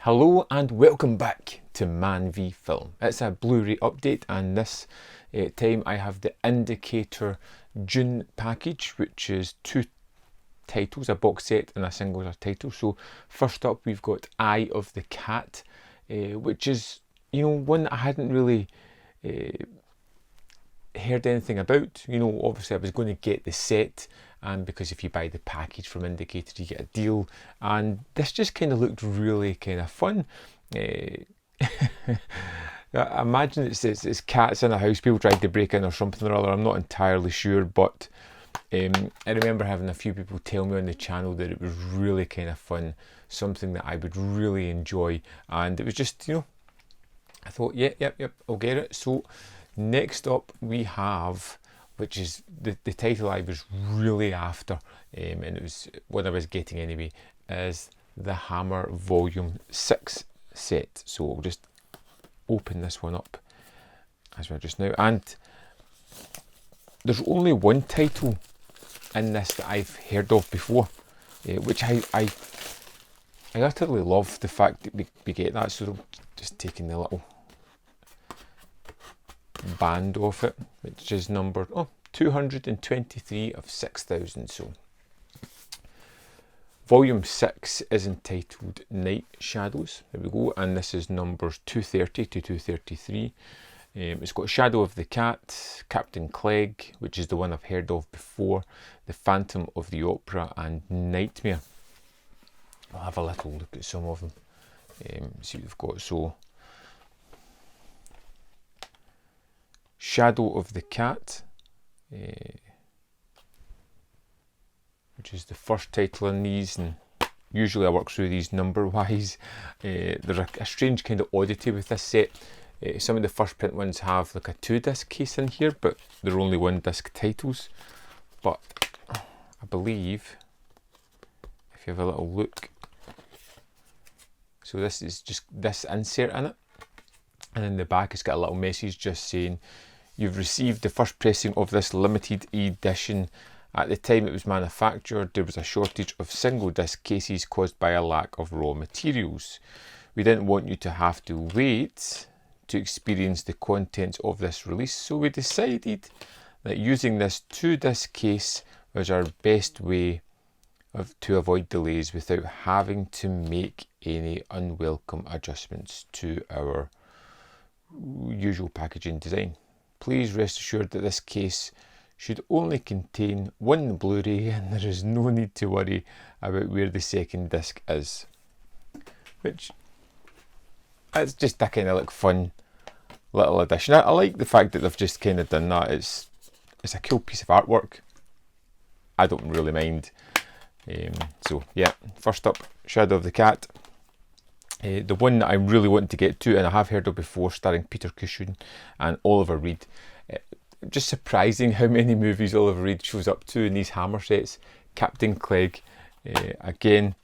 Hello and welcome back to ManVFilm. It's a Blu-ray update, and this time I have the Indicator June package, which is two titles, a box set and a singular title. So first up we've got Eye of the Cat, which is, one that I hadn't really heard anything about. Obviously I was going to get the set, and because if you buy the package from Indicator you get a deal, and this just kind of looked really kind of fun. I imagine it's cats in a house, people tried to break in or something or other. I'm not entirely sure, but I remember having a few people tell me on the channel that it was really kind of fun, something that I would really enjoy, and it was just, I thought, yep, I'll get it. So next up we have, which is the title I was really after, and it was what I was getting anyway, is the Hammer Volume 6 set. So I'll just open this one up as we're just now, and there's only one title in this that I've heard of before, which I utterly love the fact that we get that. So I'm just taking the little band off it, which is numbered 223 of 6,000. So volume 6 is entitled Night Shadows. There we go, and this is numbers 230 to 233. It's got Shadow of the Cat, Captain Clegg, which is the one I've heard of before, The Phantom of the Opera, and Nightmare. I'll have a little look at some of them, see what we've got. So Shadow of the Cat, which is the first title in these, and usually I work through these number wise. There's a strange kind of oddity with this set. Some of the first print ones have like a 2-disc case in here, but they're only 1-disc titles. But I believe, if you have a little look, so this is just this insert in it, and in the back it's got a little message just saying, "You've received the first pressing of this limited edition. At the time it was manufactured, there was a shortage of single disc cases caused by a lack of raw materials. We didn't want you to have to wait to experience the contents of this release, so we decided that using this 2-disc case was our best way to avoid delays without having to make any unwelcome adjustments to our usual packaging design. Please rest assured that this case should only contain one Blu-ray, and there is no need to worry about where the second disc is." Which, it's just a kind of like fun little addition. I like the fact that they've just kind of done that. It's a cool piece of artwork. I don't really mind. So yeah, first up, Shadow of the Cat. The one that I really want to get to, and I have heard of before, starring Peter Cushing and Oliver Reed. Just surprising how many movies Oliver Reed shows up to in these Hammer sets. Captain Clegg, again,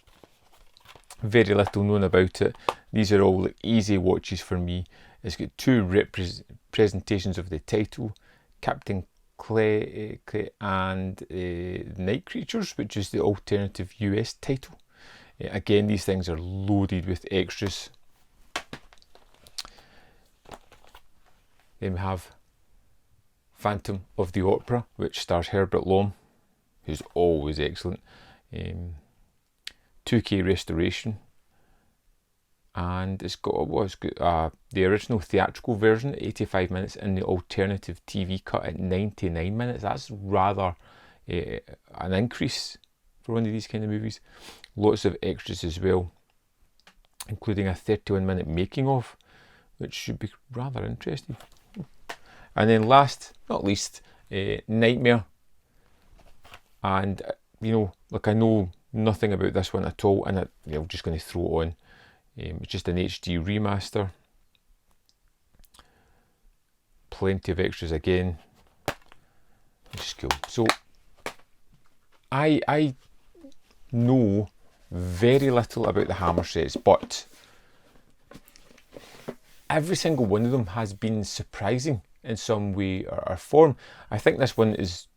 very little known about it. These are all like easy watches for me. It's got two presentations of the title, Captain Clegg and Night Creatures, which is the alternative US title. Again, these things are loaded with extras. Then we have Phantom of the Opera, which stars Herbert Lom, who's always excellent. 2K restoration, and it's got the original theatrical version at 85 minutes and the alternative TV cut at 99 minutes. That's rather an increase for one of these kind of movies. Lots of extras as well, including a 31-minute making of, which should be rather interesting. And then last not least, Nightmare. And I know nothing about this one at all, and I'm just going to throw it on. It's just an HD remaster. Plenty of extras again, which is cool. So I know very little about the Hammer sets, but every single one of them has been surprising in some way or form. I think this one is,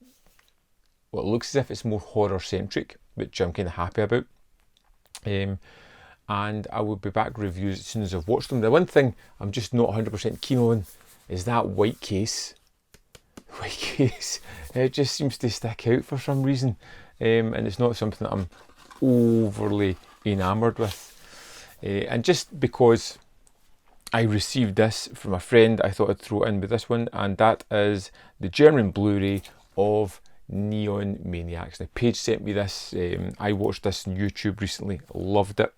well, it looks as if it's more horror centric, which I'm kind of happy about. and I will be back with reviews as soon as I've watched them. The one thing I'm just not 100% keen on is that white case. White case, it just seems to stick out for some reason, and it's not something that I'm overly enamoured with. And just because I received this from a friend, I thought I'd throw it in with this one, and that is the German Blu-ray of Neon Maniacs. Now, Paige sent me this. I watched this on YouTube recently, loved it.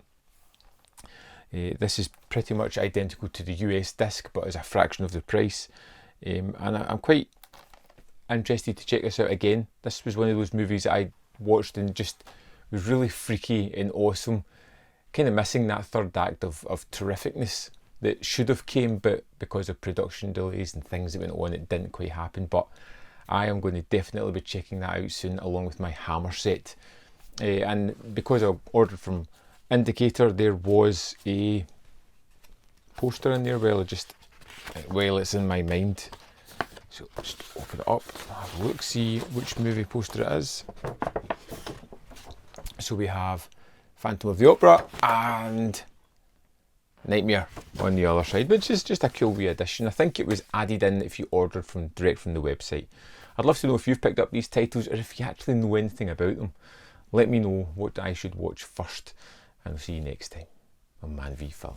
This is pretty much identical to the US disc, but as a fraction of the price. And I'm quite interested to check this out again. This was one of those movies that I watched and just was really freaky and awesome. Kind of missing that third act of terrificness that should have came, but because of production delays and things that went on, it didn't quite happen. But I am going to definitely be checking that out soon, along with my Hammer set. And because I ordered from Indicator, there was a poster in there. Well, it's in my mind. So just open it up, have a look, see which movie poster it is. So we have Phantom of the Opera and Nightmare on the other side, which is just a cool wee addition. I think it was added in if you ordered direct from the website. I'd love to know if you've picked up these titles or if you actually know anything about them. Let me know what I should watch first, and I'll see you next time on ManVFilm.